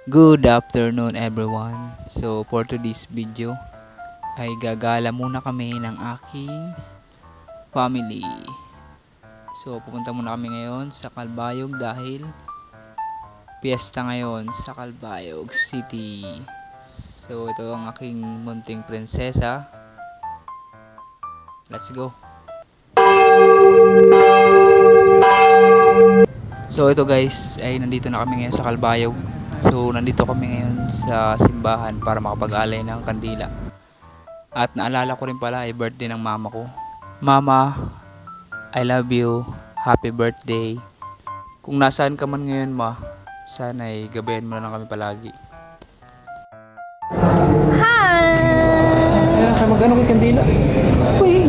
Good afternoon everyone. So for today's video ay gagala muna kami ng aking family. So pupunta muna kami ngayon sa Calbayog dahil piyesta ngayon sa Calbayog City. So ito ang aking munting prinsesa. Let's go. So ito guys ay nandito na kami ngayon sa Calbayog. So nandito kami ngayon sa simbahan para makapag-alay ng kandila. At naalala ko rin pala ay birthday ng mama ko. Mama, I love you. Happy birthday. Kung nasaan ka man ngayon ma, sana ay gabayan mo na lang kami palagi. Hi! Magkano kay kandila? Uy!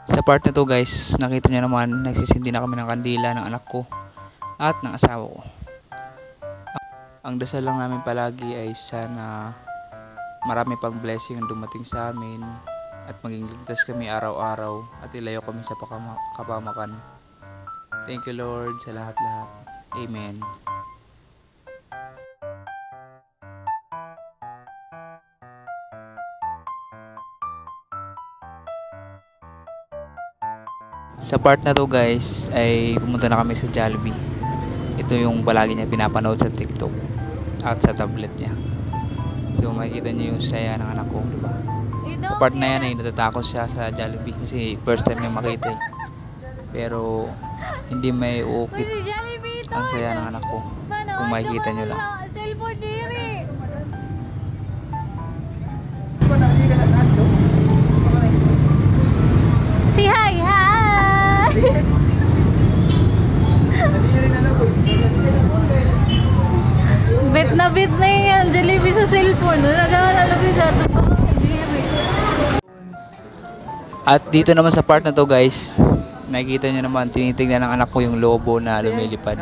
Sa part na to guys, nakita nyo naman nagsisindi na kami ng kandila ng anak ko at ng asawa ko. Ang dasal lang namin palagi ay sana marami pang blessing ang dumating sa amin at maging ligtas kami araw-araw at ilayo kami sa kapamakan. Thank you Lord sa lahat-lahat. Amen. Sa part na to guys ay pumunta na kami sa Jollibee. Ito yung palagi niya pinapanood sa TikTok at sa tablet niya. So makikita niyo yung saya ng anak ko, diba? Sa part na yan ay natatakot siya sa Jollibee kasi first time niya makita eh. Pero hindi may uukit ang saya ng anak ko kung makikita niyo lang. Say hi, hi! Bet na yan, Jollibee sa cellphone. Naglalabit sa ito pa. At dito naman sa part na to guys, nakikita nyo naman, tinitignan ng anak ko yung lobo na lumilipad.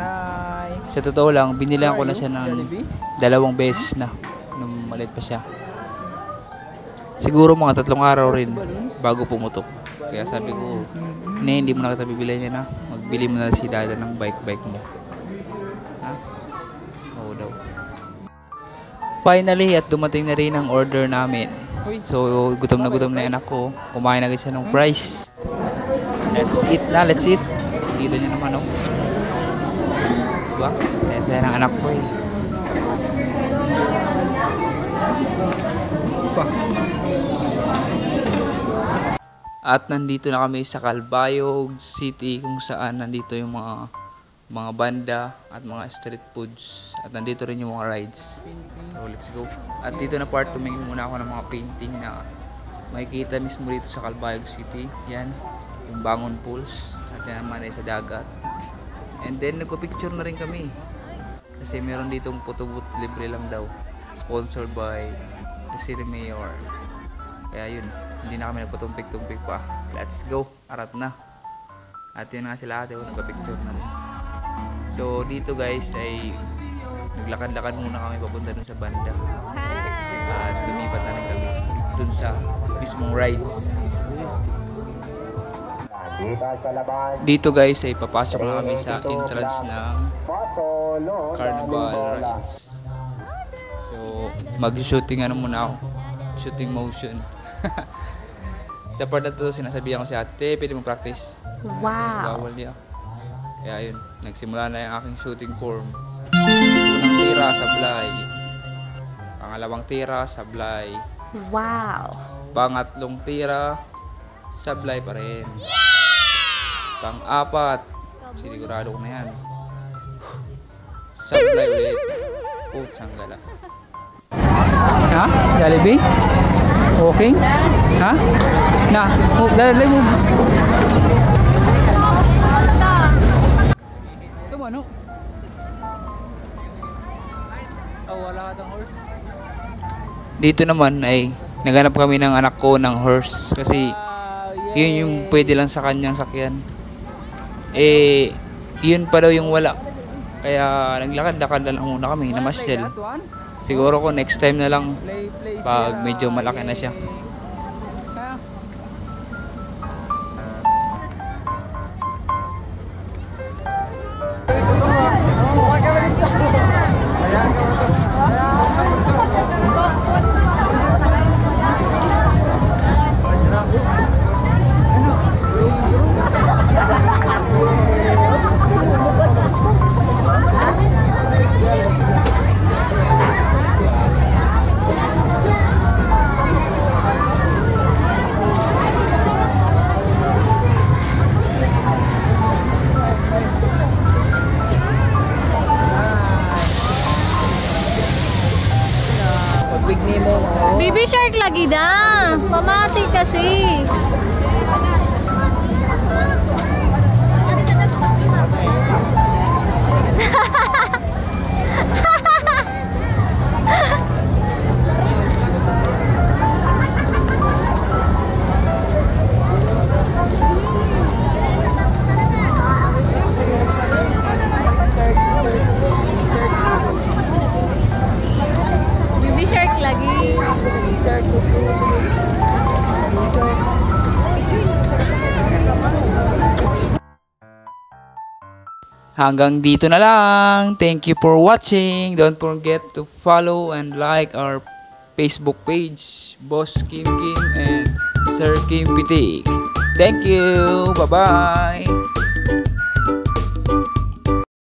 Sa totoo lang, binilang ko na siya ng 2 beses na nung maliit pa siya. Siguro mga 3 araw rin bago pumutok. Kaya sabi ko, hindi mo na kita bibili niya na. Magbili mo na si dada ng bike mo. Ha? Oo daw. Finally, at dumating na rin ang order namin. So, gutom na yung anak ko. Kumain na agad siya ng fries. Let's eat na, let's eat. Dito niya naman, oh. Diba? Saya-saya ng anak ko, eh. At nandito na kami sa Calbayog City kung saan nandito yung mga banda at mga street foods. At nandito rin yung mga rides. So let's go. At dito na part, tumingin muna ako ng mga painting na makikita mismo dito sa Calbayog City. Yan, yung Bangon Pools. At yan naman ay sa dagat. And then nagpa-picture na rin kami. Kasi meron ditong photo booth, libre lang daw. Sponsored by the city mayor. Kaya yun, hindi na kami nagpatumpik-tumpik pa. Let's go, harap na. At yun nga sila ate ko, nagpa-picture na rin. So dito guys ay naglakad-lakad muna kami papunta dun sa banda. At lumipat na rin kami dun sa mismong rides. Dito guys ay papasok na kami sa entrance ng Carnival Rides. So mag-shooting ano muna ako. Shooting motion. Sa part na to, sinasabihan ko si ate, pwede mo practice. Wow. Bawal niya. Kaya yun, nagsimula na yung aking shooting form. Unang tira, sablay. Pangalawang tira, sablay. Wow. Pangatlong tira, sablay pa rin. Pang-apat, sinigurado ko na yan. Sablay ulit. Putsang gala. Ha? Jollibee? Okay? Ha? Na, dali mo. Ito mo, ano? Oh, wala ka ng horse? Dito naman ay naghanap kami ng anak ko ng horse kasi yun yung pwede lang sa kanyang sakyan. Eh, yun pa daw yung wala. Kaya naglakad-lakad na lang muna kami, namasyal. Siguro ko next time na lang pag medyo malaki na siya. Nemo. Baby shark lagi da. Pamati kasi. Baby shark lagi. Hanggang dito na lang. Thank you for watching. Don't forget to follow and like our Facebook page, Boss Kim Kim and Sir Kim Pitik. Thank you. Bye-bye.